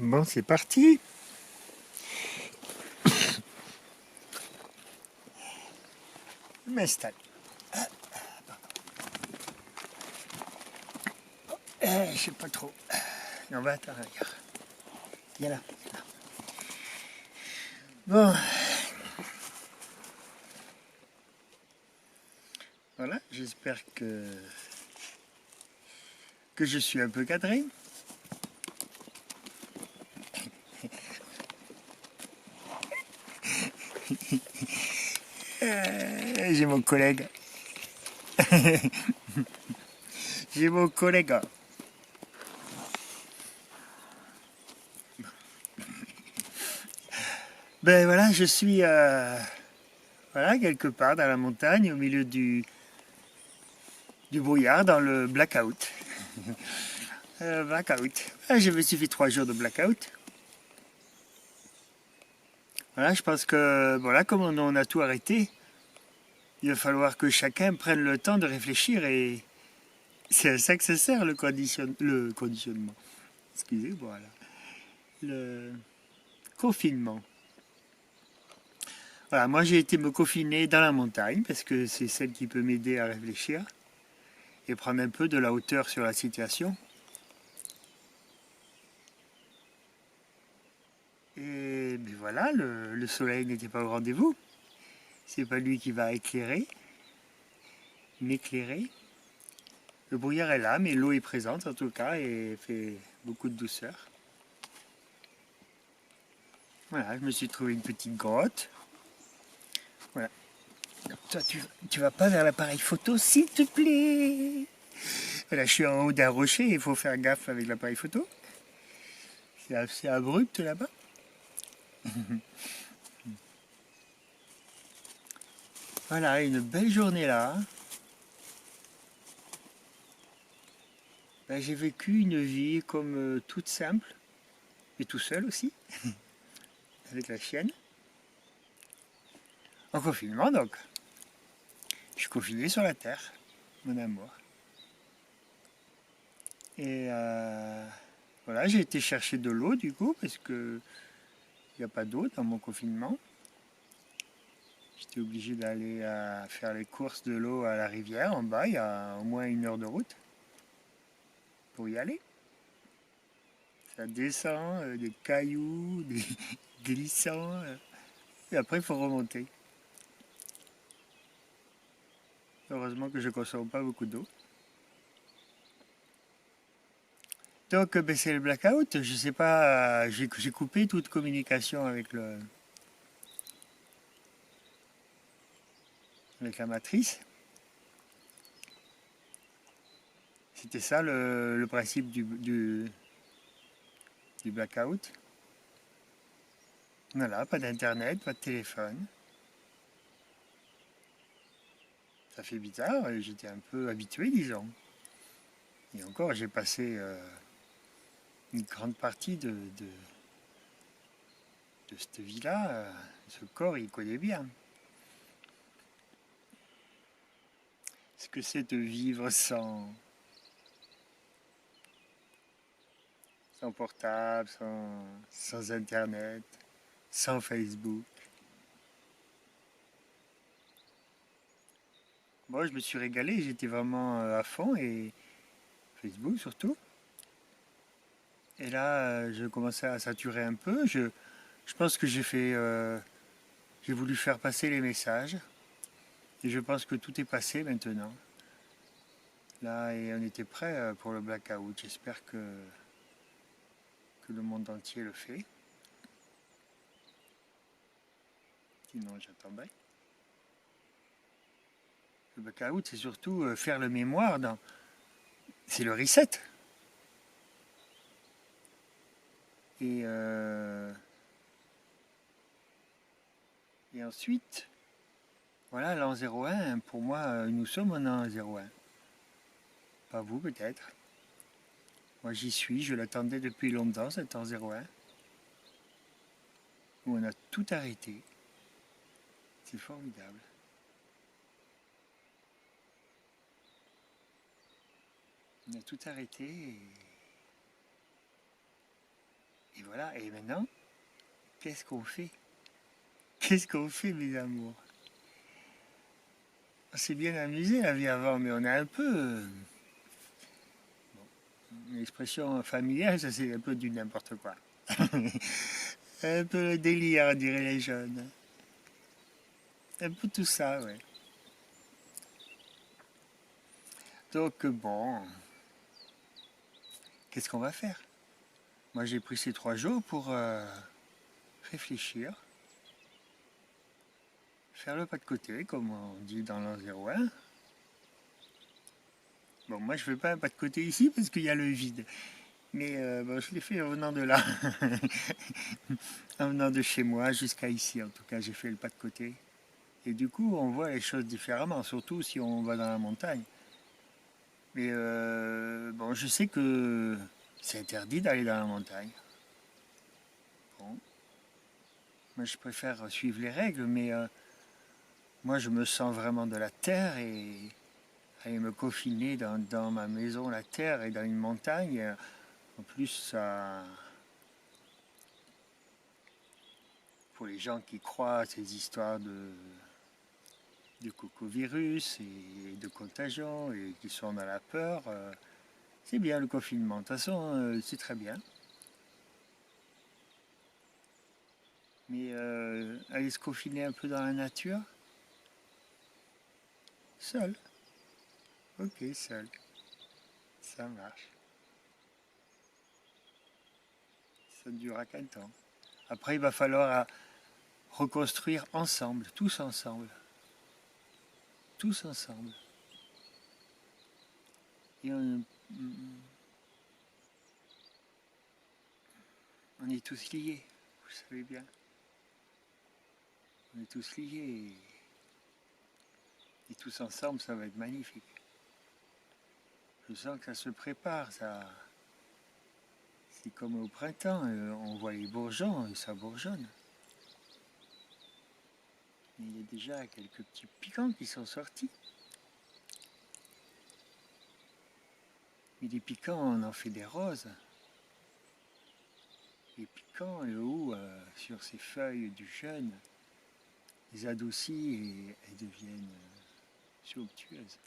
Bon, c'est parti. Je m'installe. Je sais pas trop. On va attendre, regarde. Viens là. Bon, voilà, j'espère que je suis un peu cadré. J'ai mon collègue. J'ai mon collègue. Ben voilà, je suis voilà, quelque part dans la montagne, au milieu du brouillard, dans le blackout. Blackout. Ah, je me suis fait 3 jours de blackout. Voilà, je pense que voilà, comme on a tout arrêté, il va falloir que chacun prenne le temps de réfléchir et c'est à ça que ça sert le conditionnement. Excusez, voilà. Le confinement. Voilà, moi j'ai été me confiner dans la montagne parce que c'est celle qui peut m'aider à réfléchir et prendre un peu de la hauteur sur la situation. Et ben voilà, le soleil n'était pas au rendez-vous. C'est pas lui qui va m'éclairer. Le brouillard est là, mais l'eau est présente en tout cas et fait beaucoup de douceur. Voilà, je me suis trouvé une petite grotte. Voilà. Toi, tu vas pas vers l'appareil photo, s'il te plaît. Voilà, je suis en haut d'un rocher, il faut faire gaffe avec l'appareil photo. C'est assez abrupt là-bas. Voilà, une belle journée là. Ben, j'ai vécu une vie comme toute simple, et tout seul aussi, avec la chienne. En confinement donc. Je suis confiné sur la terre, mon amour. Et voilà, j'ai été chercher de l'eau du coup, parce que il n'y a pas d'eau dans mon confinement. J'étais obligé d'aller faire les courses de l'eau à la rivière en bas, il y a au moins 1 heure de route pour y aller. Ça descend, des cailloux, des glissants, et après il faut remonter. Heureusement que je ne consomme pas beaucoup d'eau. Donc ben, c'est le blackout, je sais pas, j'ai coupé toute communication avec la matrice. C'était ça le principe du blackout. Voilà, pas d'internet, pas de téléphone. Ça fait bizarre, j'étais un peu habitué, disons. Et encore, j'ai passé une grande partie de cette vie-là. Ce corps, il connaît bien. Ce que c'est de vivre sans portable, sans internet, sans Facebook. Moi, je me suis régalé, j'étais vraiment à fond, et Facebook surtout. Et là, je commençais à saturer un peu. Je pense que j'ai voulu faire passer les messages. Et je pense que tout est passé maintenant. Là, et on était prêt pour le blackout. J'espère que le monde entier le fait. Sinon, j'attendrai. Le blackout, c'est surtout faire le mémoire. C'est le reset. Et, et ensuite, voilà, l'an 01, pour moi, nous sommes en an 01. Pas vous, peut-être. Moi, j'y suis, je l'attendais depuis longtemps, cet an 01. Où on a tout arrêté. C'est formidable. On a tout arrêté et voilà, et maintenant, qu'est-ce qu'on fait? Qu'est-ce qu'on fait, mes amours? On s'est bien amusé la vie avant, mais on a un peu... L'expression familiale, ça c'est un peu du n'importe quoi. Un peu le délire, diraient les jeunes. Un peu tout ça, ouais. Donc bon, qu'est-ce qu'on va faire? Moi j'ai pris ces 3 jours pour réfléchir, faire le pas de côté, comme on dit dans l'an 01. Bon, moi je fais pas un pas de côté ici parce qu'il y a le vide. Mais bon, je l'ai fait en venant de là, en venant de chez moi jusqu'à ici. En tout cas, j'ai fait le pas de côté. Et du coup, on voit les choses différemment, surtout si on va dans la montagne. Mais bon, je sais que c'est interdit d'aller dans la montagne. Bon, moi je préfère suivre les règles, mais moi je me sens vraiment de la terre et aller me confiner dans ma maison, la terre, et dans une montagne. En plus, ça, pour les gens qui croient à ces histoires de cocovirus et de contagion et qui sont dans la peur, c'est bien le confinement. De toute façon, c'est très bien. Mais aller se confiner un peu dans la nature, seul. Ok, seul. Ça marche. Ça ne durera qu'un temps. Après, il va falloir reconstruire ensemble, tous ensemble. Tous ensemble. Et on est tous liés, vous savez bien. On est tous liés. Et tous ensemble, ça va être magnifique. Je sens que ça se prépare, ça. C'est comme au printemps, on voit les bourgeons et ça bourgeonne. Mais il y a déjà quelques petits piquants qui sont sortis. Mais les piquants, on en fait des roses. Les piquants, le haut, sur ces feuilles du jeune, les adoucit et elles deviennent somptueuses.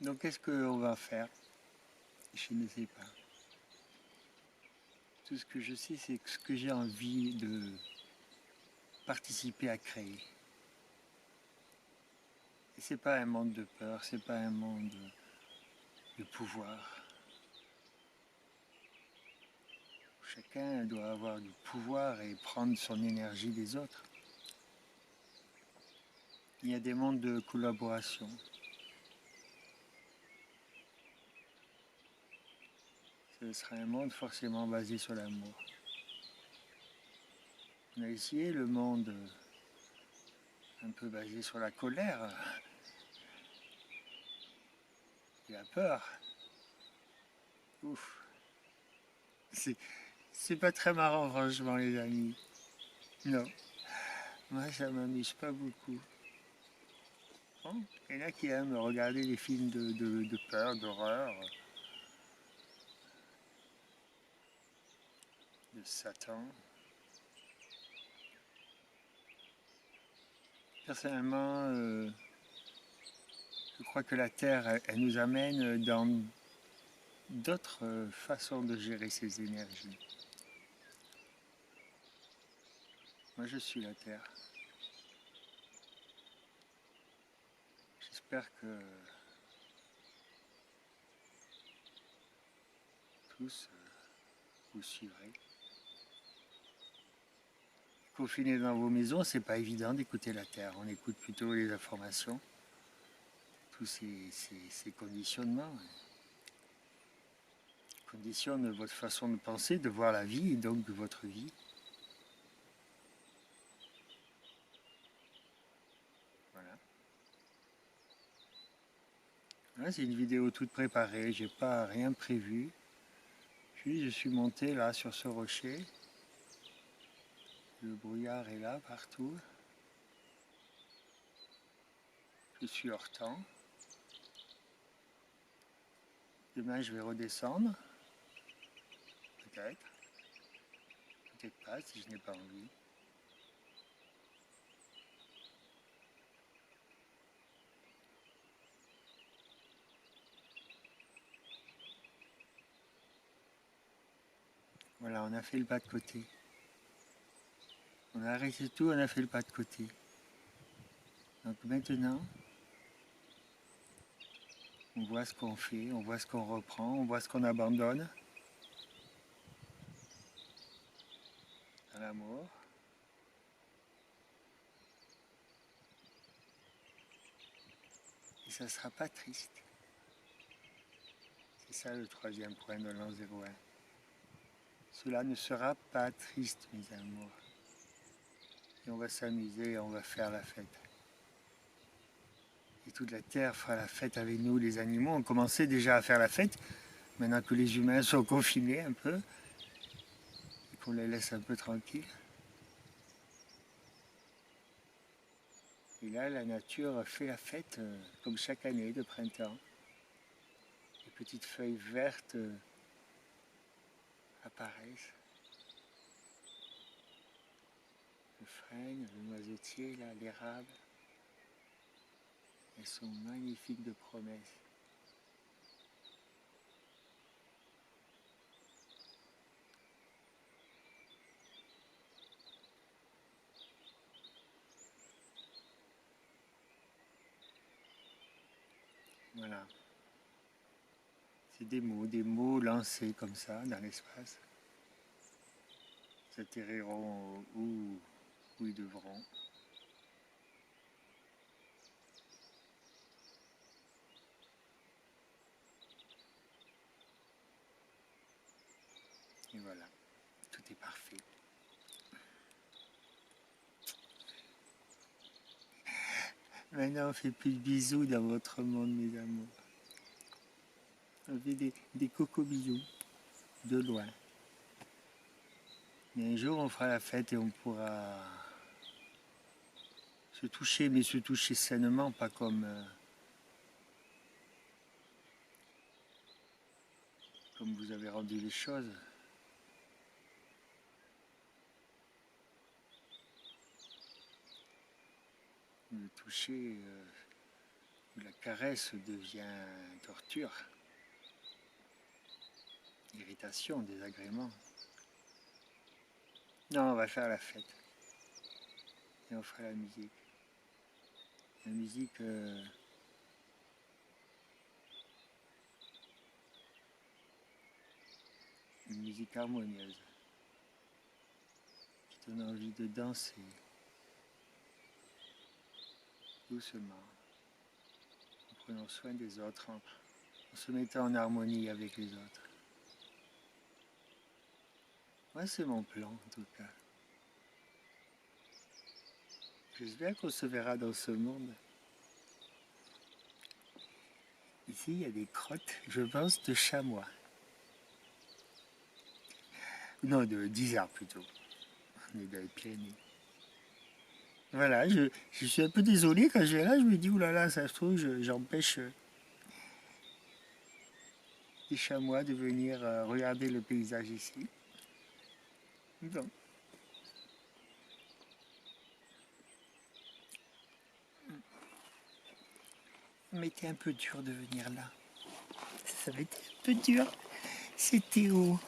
Donc qu'est-ce qu'on va faire? Je ne sais pas. Tout ce que je sais, c'est ce que j'ai envie de participer à créer. Et c'est pas un monde de peur, c'est pas un monde de pouvoir. Chacun doit avoir du pouvoir et prendre son énergie des autres. Il y a des mondes de collaboration. Ce sera un monde forcément basé sur l'amour. On a essayé le monde un peu basé sur la colère et la peur. Ouf, c'est pas très marrant franchement les amis. Non, moi ça m'amuse pas beaucoup. Bon, il y en a qui aiment regarder les films de peur, d'horreur, de Satan. Personnellement, je crois que la Terre, elle nous amène dans d'autres façons de gérer ses énergies. Moi, je suis la Terre. J'espère que tous vous suivrez. Confinés dans vos maisons, c'est pas évident d'écouter la Terre. On écoute plutôt les informations, tous ces conditionnements conditionnent votre façon de penser, de voir la vie et donc de votre vie. Voilà. Là, c'est une vidéo toute préparée, j'ai pas rien prévu. Puis je suis monté là sur ce rocher. Le brouillard est là partout. Je suis hors temps. Demain, je vais redescendre. Peut-être. Peut-être pas si je n'ai pas envie. Voilà, on a fait le pas de côté. On a arrêté tout, on a fait le pas de côté. Donc maintenant, on voit ce qu'on fait, on voit ce qu'on reprend, on voit ce qu'on abandonne. Dans l'amour. Et ça ne sera pas triste. C'est ça le troisième point de l'an 01. Cela ne sera pas triste, mes amours. Et on va s'amuser, on va faire la fête. Et toute la terre fera la fête avec nous, les animaux ont commencé déjà à faire la fête, maintenant que les humains sont confinés un peu, et qu'on les laisse un peu tranquilles. Et là, la nature fait la fête, comme chaque année de printemps. Les petites feuilles vertes apparaissent. Le frêne, le noisetier, là, l'érable. Elles sont magnifiques de promesses. Voilà. C'est des mots lancés comme ça dans l'espace. Ils atterriront où ils devront. Et voilà, tout est parfait. Maintenant, on fait plus de bisous dans votre monde, mes amours. On fait des coco bisous, de loin. Mais un jour, on fera la fête et on pourra se toucher, mais se toucher sainement, pas comme vous avez rendu les choses. Le toucher, la caresse devient torture, irritation, désagrément. Non, on va faire la fête. Et on fera la musique. La musique, une musique harmonieuse, qui donne envie de danser, doucement, en prenant soin des autres, en se mettant en harmonie avec les autres. Moi, c'est mon plan, en tout cas. J'espère qu'on se verra dans ce monde. Ici, il y a des crottes, je pense, de chamois. Non, d'isards plutôt. On est dans les Pyrénées. Voilà, je suis un peu désolé quand je vais là, je me dis, oulala, ça se trouve, j'empêche les chamois de venir regarder le paysage ici. Donc, mais c'était un peu dur de venir là. Ça va être un peu dur. C'était haut.